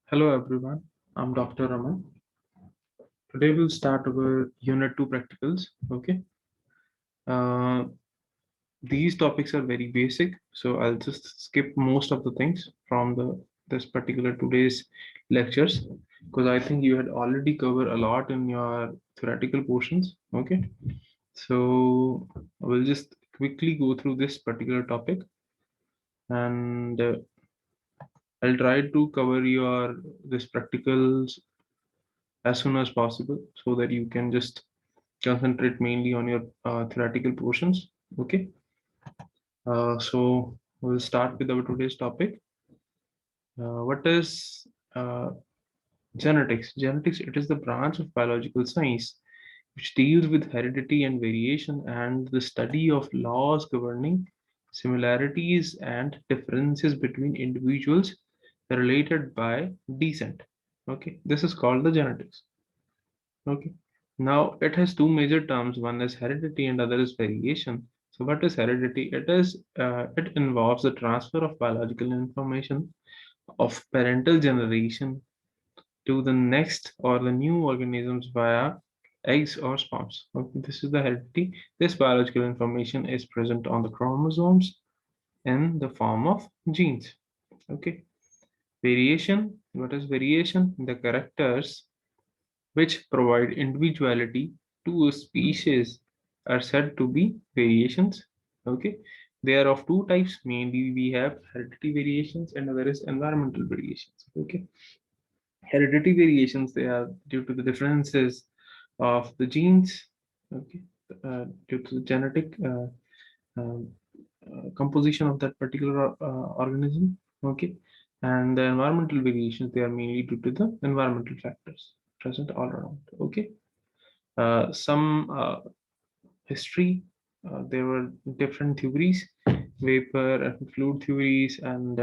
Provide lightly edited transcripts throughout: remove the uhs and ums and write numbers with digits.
Hello everyone, I'm Dr. Raman. Today we'll start with Unit 2 practicals. Okay. Uh, these topics are very basic, so I'll just skip most of the things from the this particular today's lectures because I think you had already covered a lot in your theoretical portions. Okay. So we'll just quickly go through this particular topic and I'll try to cover your this practicals as soon as possible so that you can just concentrate mainly on your theoretical portions. Okay. So we'll start with our today's topic. What is genetics? Genetics, it is the branch of biological science which deals with heredity and variation and the study of laws governing similarities and differences between individuals related by descent. Okay, this is called the genetics. Okay. Now it has two major terms. One is heredity and other is variation. So what is heredity? It involves the transfer of biological information of parental generation to the next or the new organisms via eggs or sperms. Okay, this is the heredity. This biological information is present on the chromosomes in the form of genes. Okay. Variation. What is variation? The characters which provide individuality to a species are said to be variations. Okay, they are of two types. Mainly, we have hereditary variations and other is environmental variations. Okay, hereditary variations, they are due to the differences of the genes. Okay, due to the genetic um, composition of that particular organism. Okay, and the environmental variations, they are mainly due to the environmental factors present all around. Okay. Some history, there were different theories: vapor and fluid theories, and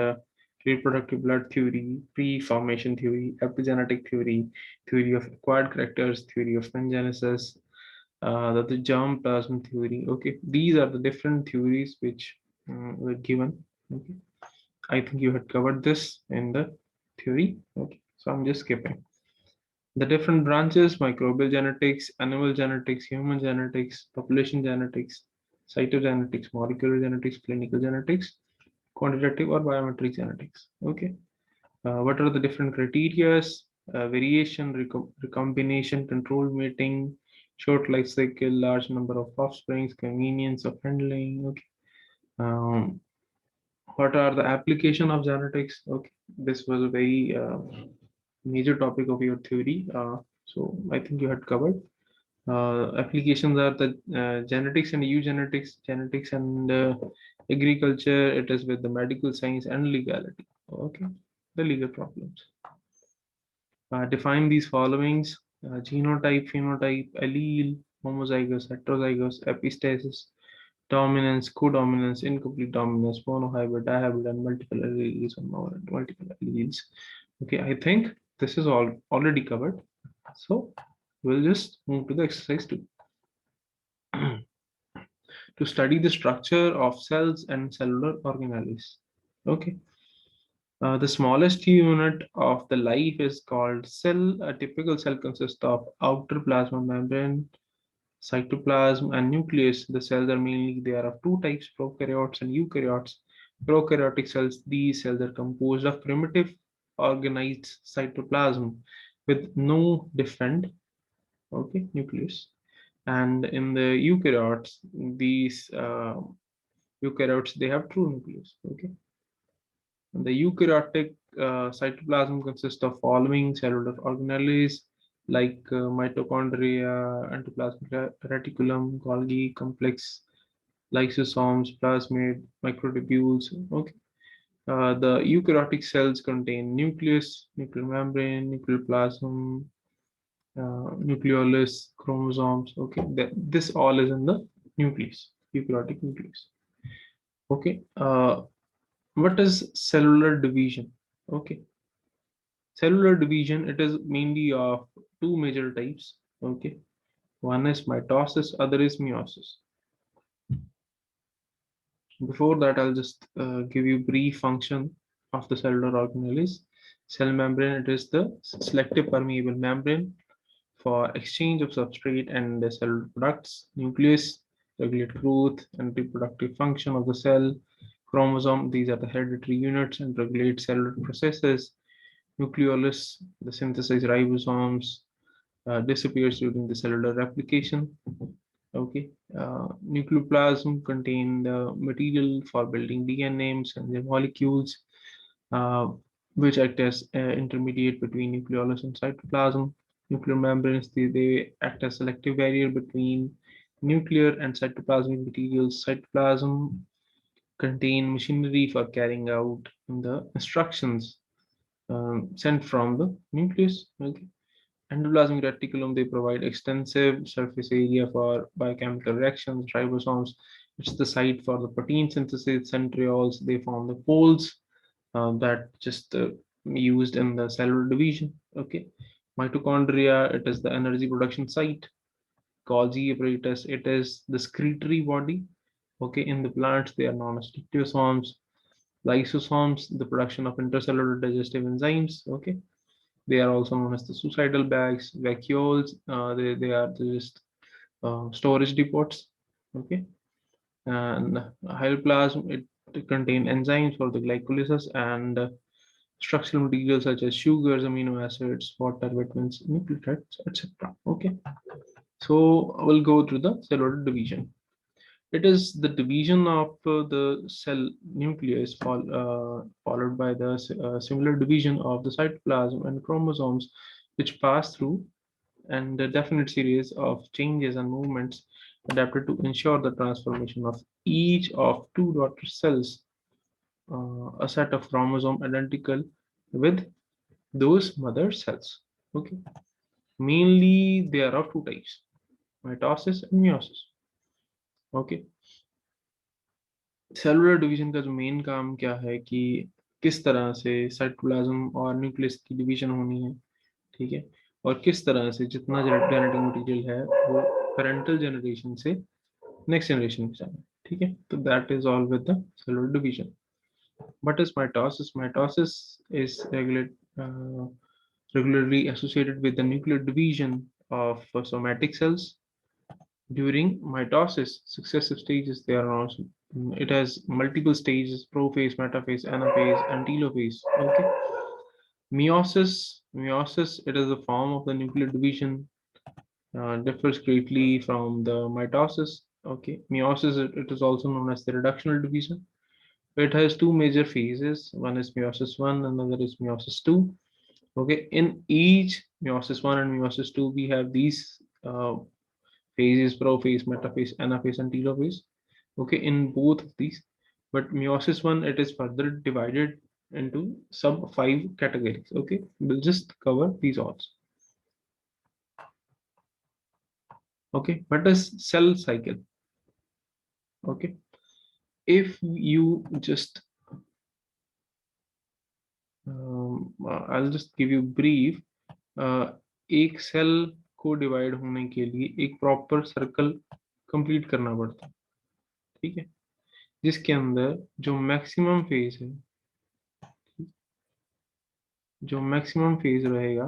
reproductive blood theory, pre-formation theory, epigenetic theory, theory of acquired characters, theory of pangenesis, the germ plasm theory. Okay, these are the different theories which were given. Okay, I think you had covered this in the theory. Okay, so I'm just skipping. The different branches: microbial genetics, animal genetics, human genetics, population genetics, cytogenetics, molecular genetics, clinical genetics, quantitative or biometric genetics. Okay. What are the different criteria? Variation, recombination, controlled mating, short life cycle, large number of offsprings, convenience of handling. Okay. Um, what are the application of genetics? Okay, this was a very major topic of your theory. So I think you had covered. Applications are the genetics and eugenetics, genetics and agriculture. It is with the medical science and legality. Okay, the legal problems. Define these followings: genotype, phenotype, allele, homozygous, heterozygous, epistasis, dominance, codominance, incomplete dominance, monohybrid, dihybrid, and multiple alleles or multiple alleles. Okay, I think this is all already covered. So we'll just move to the exercise 2. To study the structure of cells and cellular organelles. Okay. The smallest unit of the life is called cell. A typical cell consists of outer plasma membrane, cytoplasm, and nucleus. The cells are mainly there of two types: prokaryotes and eukaryotes. Prokaryotic cells, these cells are composed of primitive organized cytoplasm with no different, okay, nucleus. And in the eukaryotes, these eukaryotes, they have true nucleus. Okay. And the eukaryotic cytoplasm consists of following cellular organelles like mitochondria, endoplasmic reticulum, Golgi complex, lysosomes, plasmid, microtubules. Okay. The eukaryotic cells contain nucleus, nuclear membrane, nuclear plasm, nucleolus, chromosomes. Okay, this all is in the nucleus, eukaryotic nucleus. Okay, what is cellular division? Okay, cellular division, it is mainly of two major types. Okay, one is mitosis, other is meiosis. Before that, I'll just give you brief function of the cellular organelles. Cell membrane, it is the selective permeable membrane for exchange of substrate and the cell products. Nucleus regulate growth and reproductive function of the cell. Chromosome, these are the hereditary units and regulate cellular processes. Nucleolus, the synthesized ribosomes, disappears during the cellular replication. Okay, nucleoplasm contain the material for building DNA and their molecules, uh, which act as intermediate between nucleolus and cytoplasm. Nuclear membranes, they act as selective barrier between nuclear and cytoplasmic materials. Cytoplasm contain machinery for carrying out the instructions sent from the nucleus. Okay. Endoplasmic reticulum, they provide extensive surface area for biochemical reactions. Ribosomes, it's the site for the protein synthesis. Centrioles, they form the poles that just used in the cellular division. Okay. Mitochondria, it is the energy production site. Golgi apparatus, it is the excretory body. Okay. In the plants, they are known as dictyosomes. Lysosomes, the production of intercellular digestive enzymes. Okay. They are also known as the suicidal bags. Vacuoles, they are just storage depots. Okay. And hyaloplasm, it contain enzymes for the glycolysis and structural materials such as sugars, amino acids, water, vitamins, nucleotides, etc. Okay. So I will go through the cellular division. It is the division of the cell nucleus followed by the similar division of the cytoplasm and chromosomes, which pass through and a definite series of changes and movements adapted to ensure the transformation of each of two daughter cells, a set of chromosome identical with those mother cells. Okay. Mainly, there are two types: mitosis and meiosis. Okay. Cellular division का जो main काम क्या है कि किस तरह से cytoplasm और न्यूक्लियस की डिवीजन होनी है, ठीक है, और किस तरह से जितना जेनेटिक मटेरियल है वो पेरेंटल जनरेशन से नेक्स्ट जनरेशन में जाना है, ठीक है। तो that is all with the cellular division. What is mitosis? Mitosis is regularly associated with the nuclear division of somatic cells. During mitosis, successive stages, they are also, it has multiple stages: prophase, metaphase, anaphase, and telophase. Okay. Meiosis, it is a form of the nuclear division, differs greatly from the mitosis. Okay. Meiosis, it is also known as the reductional division. It has two major phases. One is meiosis 1, another is meiosis 2. Okay. In each meiosis 1 and meiosis 2, we have these phases: prophase, metaphase, anaphase, and telophase. Okay, in both of these, but meiosis 1, it is further divided into sub 5 categories. Okay, we'll just cover these all. Okay, what is cell cycle? Okay, if you just I'll just give you brief. एक cell को divide होने के लिए एक proper circle complete करना पड़ता है, ठीक है, जिसके अंदर जो मैक्सिमम फेज है, जो मैक्सिमम फेज रहेगा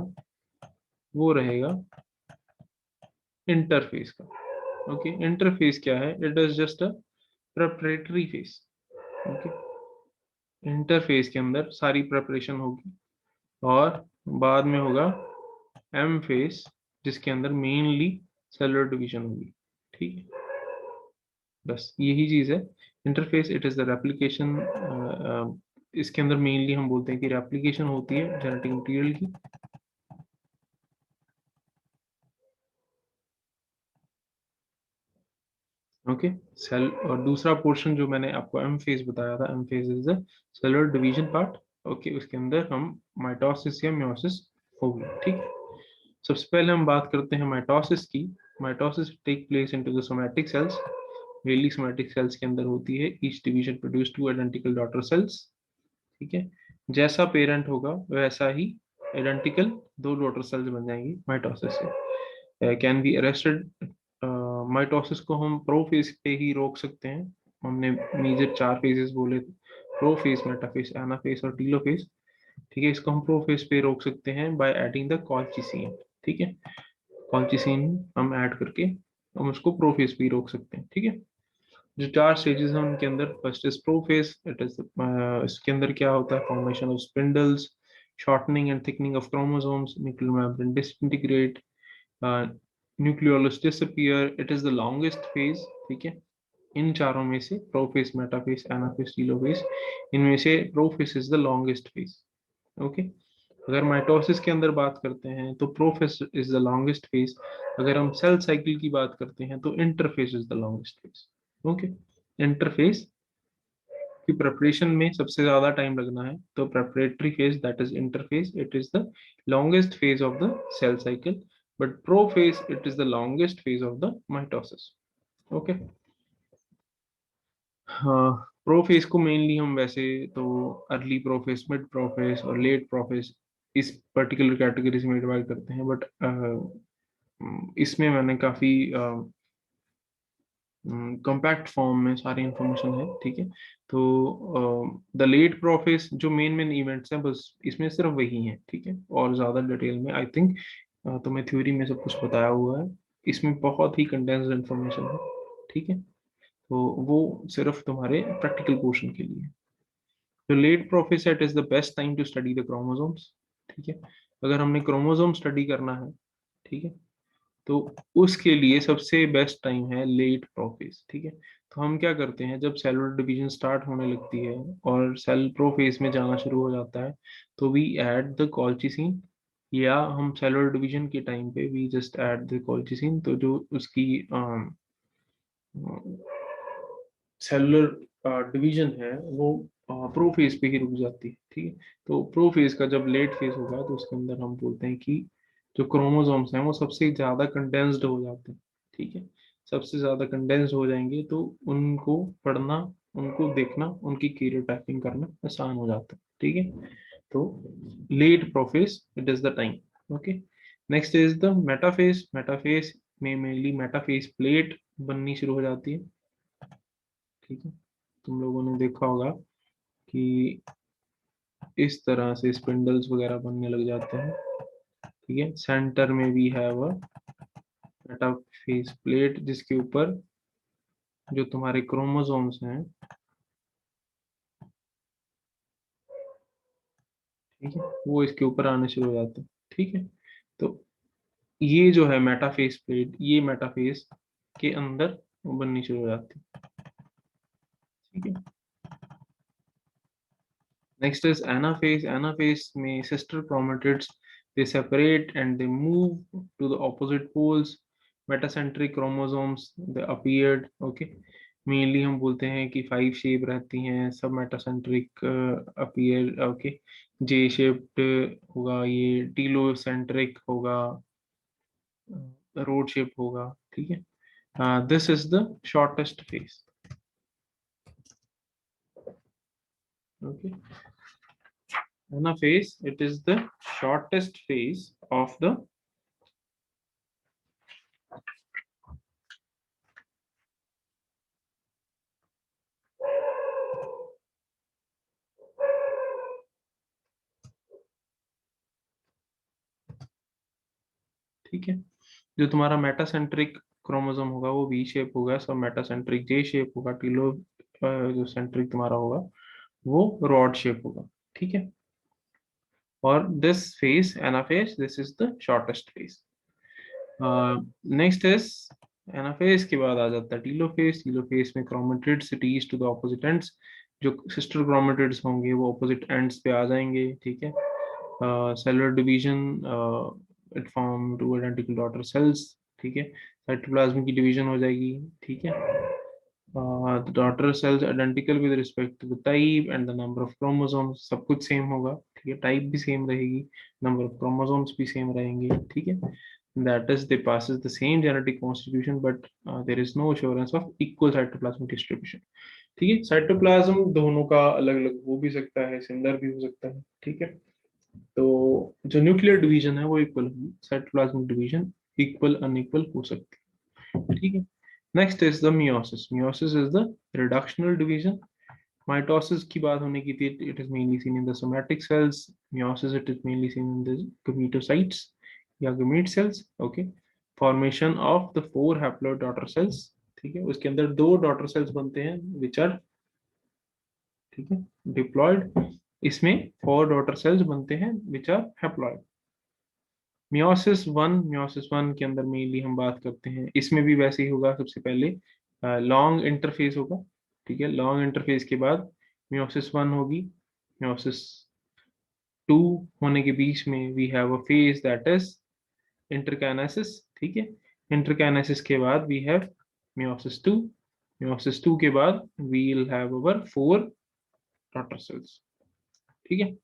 वो रहेगा इंटरफेस का. ओके, इंटरफेस क्या है? It is just a preparatory phase. Okay, interface के अंदर सारी प्रेपरेशन होगी और बाद में होगा एम फेज, जिसके अंदर मेनली सेलुलर डिवीजन होगी. ठीक है, बस यही चीज है. Interface, it is the replication. इसके अंदर मेनली हम बोलते हैं कि रेप्लिकेशन होती है जेनेटिक मटेरियल की. Okay, cell. और दूसरा पोर्शन जो मैंने आपको एम फेज बताया था, M phase is the cellular division part. Okay, उसके अंदर हम माइटोसिस या म्योसिस होगी. ठीक. सबसे पहले हम बात करते हैं माइटोसिस की. Mitosis take place into the somatic cells. Mainly somatic cells के अंदर होती है. Each division produce two identical daughter cells. ठीक है, जैसा पेरेंट होगा वैसा ही आइडेंटिकल दो डॉटर सेल्स बन जाएंगी माइटोसिस से. Can be arrested. माइटोसिस को हम प्रोफेज पे ही रोक सकते हैं. हमने मेजर 4 फेजेस बोले थे: प्रोफेज, मेटाफेज, एनाफेज और टीलोफेज. ठीक है, इसको हम प्रोफेज पे रोक सकते हैं बाय एडिंग द कॉल्चिसिन। ठीक है, कॉल्चिसिन हम ऐड करके हम उसको प्रोफेज पे ही रोक सकते हैं। ठीक है, जो 4 स्टेजेस हैं उनके अंदर first is prophase, it is इसके अंदर क्या होता है, formation of spindles, shortening and thickening of chromosomes, nuclear membrane disintegrate, nucleolus disappear, it is the longest phase. ठीक है, इन चारों में से प्रोफेज, मेटाफेज, एनाफेज, टीलोफेज, इनमें से prophase is the longest phase. Okay, अगर माइटोसिस के अंदर बात करते हैं तो prophase is the longest phase. अगर हम सेल साइकिल की बात करते हैं तो interphase is the longest phase. Okay, interphase की प्रिपरेशन में सबसे ज्यादा टाइम लगना है, तो preparatory phase that is interphase, it is the longest phase of the cell cycle, but prophase it is the longest phase of the mitosis. Okay, हाँ, prophase को mainly हम वैसे तो अर्ली प्रोफेज, मिड प्रोफेज और late prophase इस particular category में divide करते हैं, बट इसमें मैंने काफी कॉम्पैक्ट फॉर्म में सारी इंफॉर्मेशन है। ठीक है, तो द लेट प्रोफेस जो मेन मेन इवेंट्स हैं बस इसमें सिर्फ वही हैं। ठीक है, और ज़्यादा डिटेल में आई थिंक तो मैं थ्योरी में सब कुछ बताया हुआ है, इसमें बहुत ही कंडेंस्ड इंफॉर्मेशन है। ठीक है, तो वो सिर्फ तुम्हारे प्रैक्टिकल पोर्शन के लिए है। तो late prophase it is the best time to study the chromosomes. ठीक है, अगर हमने क्रोमोसोम स्टडी करना है, ठीक है, तो उसके लिए सबसे बेस्ट टाइम है लेट प्रोफेज। ठीक है, तो हम क्या करते हैं, जब सेलुलर डिवीजन स्टार्ट होने लगती है और सेल प्रोफेज में जाना शुरू हो जाता है, तो वी ऐड द कॉल्चिसिन, या हम सेलुलर डिवीजन के टाइम पे we just add the colchicine. तो जो उसकी सेलुलर डिवीजन है वो प्रोफेज पे ही रुक जाती है। ठीक है, तो प्रोफेज का जब लेट फेज होगा तो उसके अंदर हम बोलते हैं कि जो क्रोमोसोम्स हैं वो सबसे ज्यादा कंडेंस्ड हो जाते हैं। ठीक है, सबसे ज्यादा कंडेंस्ड हो जाएंगे तो उनको पढ़ना, उनको देखना, उनकी कैरियोटाइपिंग करना आसान हो जाता है। ठीक है, तो late prophase it is the time. Okay, next is the metaphase. Metaphase में मेनली मेटाफेज प्लेट बननी शुरू हो जाती है। ठीक है, तुम लोगों ने देखा होगा कि इस तरह से स्पिंडल्स वगैरह बनने लग जाते हैं। ठीक है, सेंटर में भी है वह मेटाफेज प्लेट जिसके ऊपर जो तुम्हारे क्रोमोसोम्स हैं, ठीक है, वो इसके ऊपर आने शुरू हो जाते हैं। ठीक है, तो ये जो है मेटाफेज प्लेट, ये मेटाफेज के अंदर बननी शुरू हो जाती है। ठीक है, next is anaphase. Anaphase में sister chromatids they separate and they move to the opposite poles. Metacentric chromosomes they appeared. Okay, mainly हम बोलते हैं कि 5 शेप रहती हैं, सब मेटासेंट्रिक अपीयर। ओके, जे शेप्ड होगा, ये टीलोसेंट्रिक होगा, रोड शेप होगा। ठीक है, this is the shortest face. Okay, anaphase it is the shortest phase of the। ठीक है, जो तुम्हारा मेटासेंट्रिक क्रोमोसोम होगा वो वी शेप होगा, सब मेटासेंट्रिक जे शेप होगा, टीलो जो सेंट्रिक तुम्हारा होगा वो रॉड शेप होगा। ठीक है, और this phase anaphase this is the shortest phase. Next is anaphase के बाद आ जाता है टीलोफेज। टीलोफेज में chromatids reach to the opposite ends, जो सिस्टर क्रोमेटिड्स होंगे वो ऑपोजिट एंड्स पे आ जाएंगे। ठीक है, cellular division it form two identical daughter cells. ठीक है, साइटोप्लाज्म की डिवीजन हो जाएगी। ठीक है, the daughter cells identical with respect to the type and the number of chromosomes, सब कुछ सेम होगा। ठीक है, टाइप भी सेम रहेगी, नंबर ऑफ क्रोमोसोम्स भी सेम रहेंगे। ठीक है, that is they passes the same genetic constitution but there is no assurance of equal cytoplasmic distribution। ठीक है, साइटोप्लाज्म दोनों का अलग अलग हो भी सकता है, सिमिलर भी हो सकता है। ठीक है, तो जो न्यूक्लियर डिवीजन है वो इक्वल होगी, साइटोप्लाज्मिक डिवीजन इक्वल अनइक्वल हो सकती है। ठीक है, next is the meiosis. Meiosis is the reductional division. Mitosis की बात होने की थी, it is mainly seen in the somatic cells. Meiosis it is mainly seen in the gametocytes या gamete cells. Okay. Formation of the 4 haploid daughter cells. ठीक है, उसके अंदर 2 डॉटर सेल्स बनते हैं विच आर, ठीक है, डिप्लॉयड. इसमें 4 डॉटर सेल्स बनते हैं which are haploid. Meiosis one के अंदर मेनली हम बात करते हैं, इसमें भी वैसे ही होगा. सबसे पहले लॉन्ग इंटरफेस होगा. ठीक है, लॉन्ग इंटरफेस के बाद मियोसिस वन होगी. मियोसिस टू होने के बीच में we have a phase that is interkinesis. ठीक है, इंटरकाइनेसिस के बाद we have meiosis two. Meiosis two के बाद we will have our 4 daughter cells. ठीक है.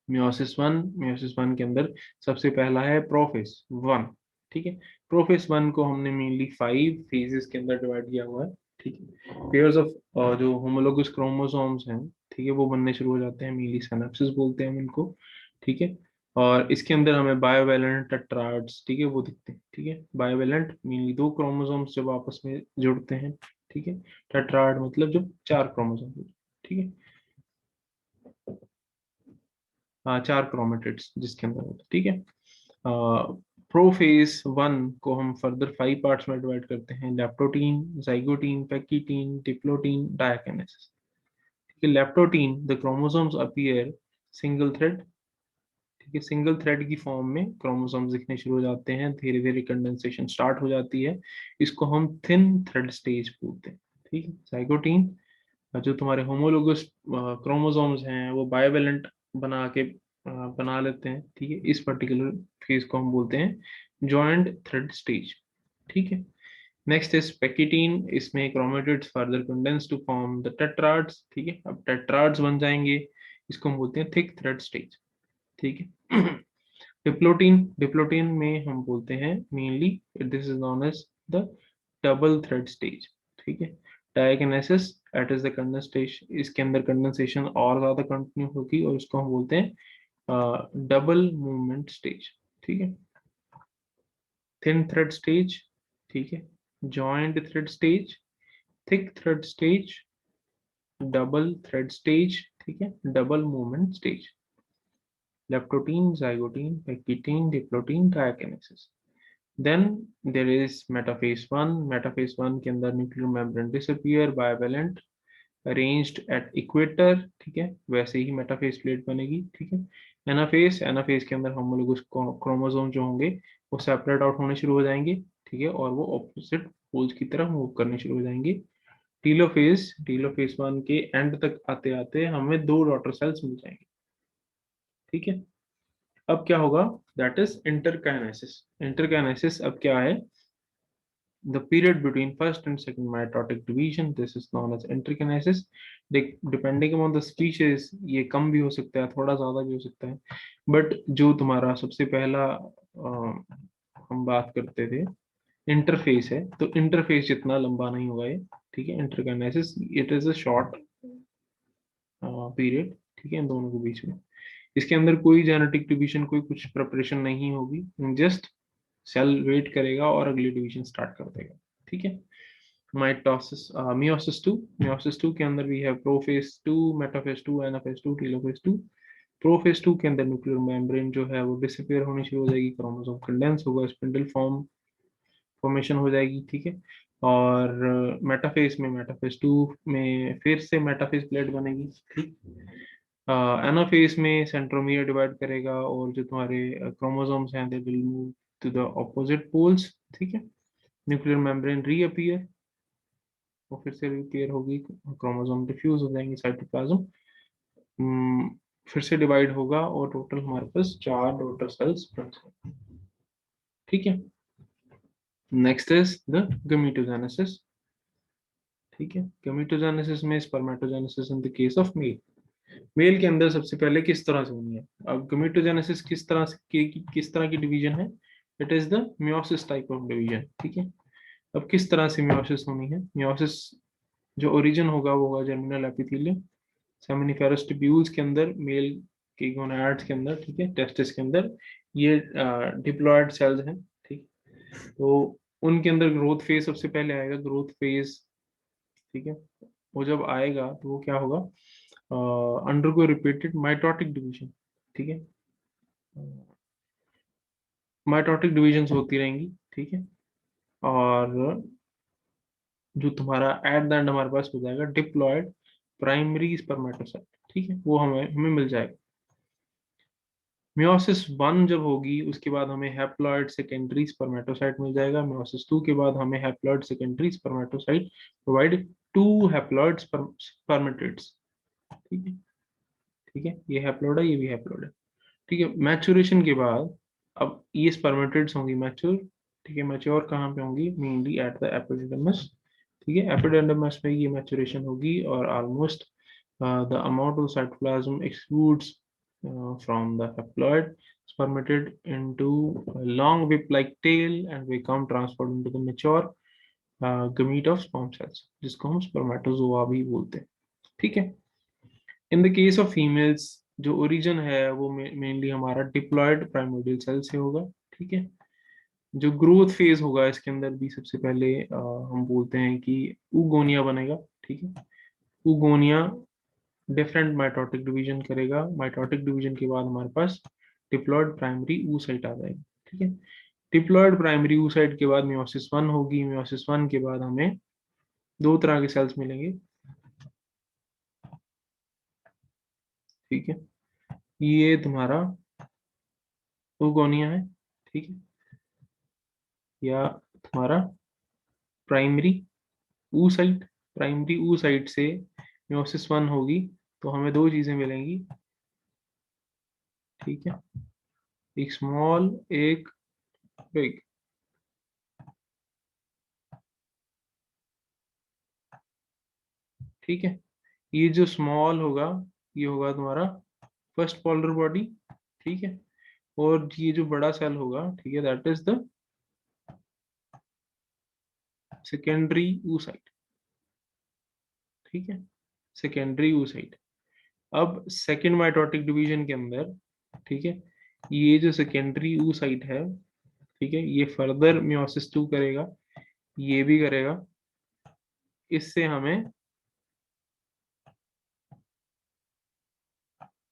मियोसिस वन के अंदर सबसे पहला है प्रोफेस वन. ठीक है, प्रोफेस वन को हमने मेनली 5 फेजेस के अंदर डिवाइड किया हुआ है. ठीक है, पेयर्स ऑफ जो होमोलोगस क्रोमोसोम्स हैं, ठीक है, वो बनने शुरू हो जाते हैं. मेनली सिनेप्सिस बोलते हैं हम इनको. ठीक है, और इसके अंदर हमें बायोवेलेंट टेट्राड्स, ठीक है, वो दिखते हैं. ठीक है, बायोवेलेंट मेनली 2 क्रोमोसोम्स जब आपस में जुड़ते हैं. ठीक है, टेट्राड मतलब जब 4 क्रोमोसोम. ठीक है, हाँ, 4 क्रोमेटिड्स जिसके अंदर होता है. ठीक है. प्रोफेज वन को हम फर्दर 5 पार्ट्स में डिवाइड करते हैं: लेप्टोटीन, जाइगोटीन, पैक्टिन, डिप्लोटीन, डायकिनेसिस. ठीक है, leptotene the chromosomes appear single thread. ठीक है, सिंगल थ्रेड की फॉर्म में क्रोमोसोम्स दिखने शुरू हो जाते हैं, धीरे धीरे कंडेंसेशन स्टार्ट हो जाती है. इसको हम थिन थ्रेड स्टेज बोलते हैं. ठीक है, जाइगोटीन जो तुम्हारे होमोलोगस क्रोमोसोम्स हैं वो बायोवेलेंट बना के बना लेते हैं. ठीक है, इस पर्टिकुलर फेज को हम बोलते हैं जॉइंट थ्रेड स्टेज. ठीक है. Next is pachytene. इसमें chromatids further condense to form the tetrads. ठीक है, अब टेट्राड्स बन जाएंगे, इसको हम बोलते हैं थिक थ्रेड स्टेज. ठीक है. डिप्लोटीन, डिप्लोटीन में हम बोलते हैं mainly this is known as the double thread stage. ठीक है. Diakinesis it is the condensation, इसके अंदर कंडेंसेशन और ज्यादा कंटिन्यू होगी और इसको हम बोलते हैं डबल मूवमेंट स्टेज. ठीक है. Thin thread stage. ठीक है, joint thread stage, thick thread stage, double thread stage. ठीक है, double movement stage. Leptotene, zygotene, pachytene, diplotene, diakinesis. Then there is metaphase one. Metaphase one के अंदर nuclear membrane disappear, bivalent arranged at equator. ठीक है, वैसे ही metaphase plate बनेगी. ठीक है. एनाफेज, एनाफेज के अंदर होमोलोगस क्रोमोसोम जो होंगे वो सेपरेट आउट होने शुरू हो जाएंगे. ठीक है, और वो ऑपोजिट पोल्स की तरफ मूव करने शुरू हो जाएंगे. टीलोफेज, टीलोफेज वन के एंड तक आते आते हमें 2 डॉटर सेल्स मिल जाएंगे. ठीक है. अब क्या होगा, दैट इज इंटरकाइनेसिस. इंटरकाइनेसिस अब क्या है, the period between first and second mitotic division, this is known as interkinesis. Depending upon the species ये कम भी हो सकता है, थोड़ा ज्यादा भी हो सकता है. बट जो तुम्हारा सबसे पहला हम बात करते थे इंटरफेस है, तो इंटरफेस जितना लंबा नहीं होगा ये. ठीक है, interkinesis it is a short period. ठीक है, इन दोनों के बीच में इसके अंदर कोई जेनेटिक डिवीजन, कोई कुछ प्रिपरेशन नहीं होगी. जस्ट सेल वेट करेगा और अगली डिवीजन स्टार्ट कर देगा. ठीक है. Mitosis, meiosis two. Meiosis two के अंदर भी है prophase two, metaphase two, anaphase two, telophase two. Prophase two के अंदर न्यूक्लियर मेम्ब्रेन जो है वो डिसअपियर होनी शुरू हो जाएगी, क्रोमोसोम कंडेंस होगा, स्पिंडल फॉर्मेशन हो जाएगी. ठीक है. और मेटाफेज टू में फिर से मेटाफेज प्लेट बनेगी. ठीक. एनाफेज में सेंट्रोमियर डिवाइड करेगा और जो तुम्हारे क्रोमोसोम्स हैं they will move to the opposite poles. ठीक है. न्यूक्लियर मेम्ब्रेन रीअपियर, वो फिर से रिपेयर होगी, क्रोमोसोम डिफ्यूज हो जाएंगे साइटोप्लाज्म. फिर से डिवाइड होगा और टोटल हमारे पास 4 डॉटर सेल्स बन जाएंगे. ठीक है. Next is the gametogenesis. ठीक है, गमीटोजेनेसिस में spermatogenesis in the case of male. Male के अंदर सबसे पहले किस तरह से होनी है. अब गमीटोजेनेसिस किस तरह की डिवीजन है, it is the meiosis type of division. ठीक है. अब किस तरह से मियोसिस होनी है, मियोसिस जो ओरिजिन होगा वो होगा जर्मिनल एपिथेलियम सेमिनिफेरस ट्यूब्यूल्स के अंदर, मेल के गोनाड्स के अंदर. ठीक है, टेस्टिस के अंदर ये डिप्लॉयड सेल्स हैं. ठीक. तो उनके अंदर ग्रोथ फेज सबसे पहले आएगा, ग्रोथ फेज. ठीक है, वो जब आएगा तो वो क्या होगा, अंडरगो रिपीटेड माइटोटिक डिवीजन। ठीक है, माइटोटिक डिविजन्स होती रहेंगी। ठीक है, और जो तुम्हारा एट द एंड हमारे पास हो जाएगा डिप्लॉयड प्राइमरी स्पर्मेटोसाइट। ठीक है, वो हमें हमें मिल जाएगा। मियोसिस वन जब होगी उसके बाद हमें हैप्लॉइड सेकेंडरी स्पर्मेटोसाइट मिल जाएगा। मियोसिस टू के बाद हमें haploid secondary spermatocyte provide two haploid spermatids. ठीक है, ठीक है, ये हैप्लॉइड है, ये भी हैप्लॉइड है। ठीक है, मैचुरेशन के बाद अब ये स्पर्मेटिड्स होंगी मैच्योर। ठीक है, मैच्योर कहाँ पे होंगी, मेनली एट द एपिडिडमस। ठीक है, एपिडिडमस में ये मैचुरेशन होगी और almost the amount of cytoplasm excludes from the haploid spermatid into a long whip-like tail and become transferred into the mature gamete of sperm cells, जिसको हम spermatozoa भी बोलते हैं। ठीक है, इन द केस ऑफ फीमेल्स जो ओरिजिन है वो मेनली हमारा डिप्लॉयड प्राइमोर्डियल सेल से होगा। ठीक है, जो ग्रोथ फेज होगा इसके अंदर भी सबसे पहले हम बोलते हैं कि उगोनिया बनेगा। ठीक है, उगोनिया डिफरेंट माइटोटिक डिवीजन करेगा। माइटोटिक डिवीजन के बाद हमारे पास डिप्लॉयड प्राइमरी oocyte आ जाएगी। ठीक है, डिप्लॉयड प्राइमरी oocyte के बाद मियोसिस वन होगी। मियोसिस वन के बाद हमें दो तरह के सेल्स मिलेंगे। ठीक है, ये तुम्हारा उगोनिया है। ठीक है, या तुम्हारा प्राइमरी oocyte। प्राइमरी oocyte से मियोसिस वन होगी तो हमें दो चीजें मिलेंगी। ठीक है, एक स्मॉल एक बिग। ठीक है, ये जो स्मॉल होगा ये होगा तुम्हारा फर्स्ट पोलर बॉडी। ठीक है, और ये जो बड़ा सेल होगा, ठीक है, that is the secondary oocyte। ठीक है, सेकेंडरी oocyte। अब सेकेंड माइटोटिक डिवीजन के अंदर, ठीक है, ये जो सेकेंडरी oocyte है, ठीक है, ये फर्दर मियोसिस टू करेगा, ये भी करेगा। इससे हमें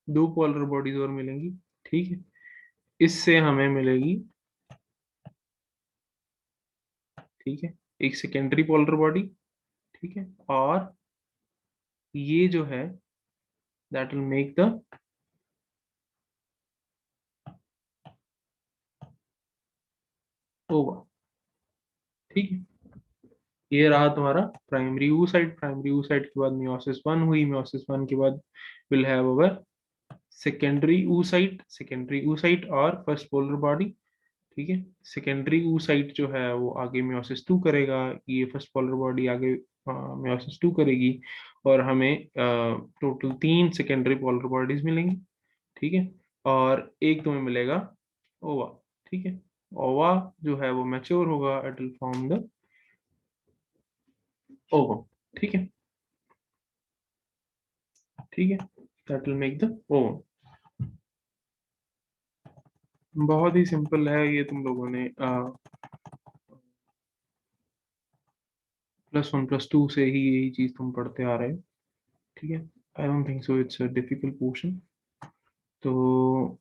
दो पोलर बॉडीज और मिलेंगी। ठीक है, इससे हमें मिलेगी, ठीक है, एक सेकेंडरी पोलर बॉडी। ठीक है, और ये जो है दैट विल मेक द ओवा। ठीक है, ये रहा तुम्हारा प्राइमरी oocyte। प्राइमरी oocyte के बाद मियोसिस वन हुई। मियोसिस वन के बाद will have our secondary oocyte। Secondary oocyte और फर्स्ट पोलर बॉडी। ठीक है, सेकेंडरी oocyte जो है वो आगे मियोसिस टू करेगा, ये फर्स्ट पोलर बॉडी आगे मियोसिस टू करेगी, और हमें टोटल तीन सेकेंडरी पोलर बॉडीज मिलेंगी। ठीक है, और एक तुम्हें मिलेगा ओवा। ठीक है, ओवा जो है वो मैच्योर होगा, it will form the ovum. ठीक है, ठीक है, that will make the ovum. बहुत ही सिंपल है ये, तुम लोगों ने प्लस वन प्लस टू से ही यही चीज तुम पढ़ते आ रहे हो। ठीक है, I don't think so it's a difficult portion. तो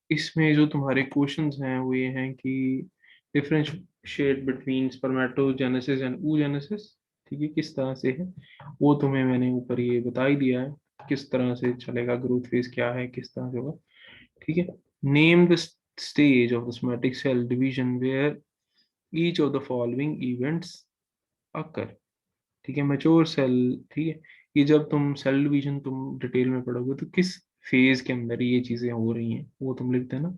इसमें जो तुम्हारे क्वेश्चंस हैं वो ये हैं कि differentiate between spermatogenesis and oogenesis। ठीक है, किस तरह से है वो तुम्हें मैंने ऊपर ये बता ही दिया है, किस तरह से चलेगा, ग्रोथ फेज क्या है, किस तरह से होगा। ठीक है, name the stage of the somatic cell division where each of the following events occur. ठीक है, मैच्योर सेल। ठीक है, ये जब तुम सेल डिवीजन तुम डिटेल में पढ़ोगे तो किस फेज के अंदर ये चीजें हो रही हैं वो तुम लिख देना।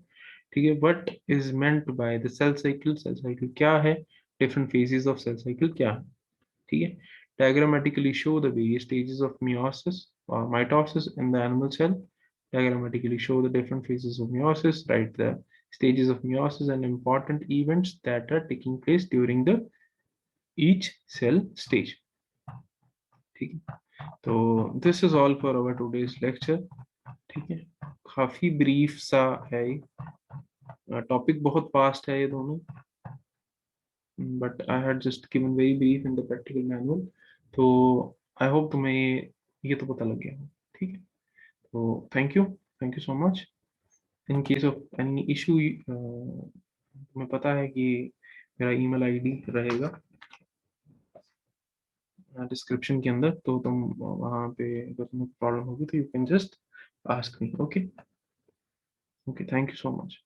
ठीक है, what is meant by the cell cycle. Cell cycle क्या है, different phases of cell cycle क्या है। ठीक है, diagrammatically show the various stages of meiosis or mitosis in the animal cell। Diagrammatically show the different phases of meiosis, write the stages of meiosis and important events that are taking place during the each cell stage। ठीक है, तो this is all for our today's lecture. ठीक है, काफी brief सा है, topic बहुत fast है ये दोनों, but I had just given very brief in the practical manual. तो आई होप तुम्हें ये तो पता लग गया हो, ठीक है। तो thank you so much. In case of any issue तुम्हें पता है कि मेरा ईमेल आईडी रहेगा डिस्क्रिप्शन के अंदर, तो तुम वहाँ पे अगर तुम्हें प्रॉब्लम होगी तो you can just ask me. Okay okay, thank you so much.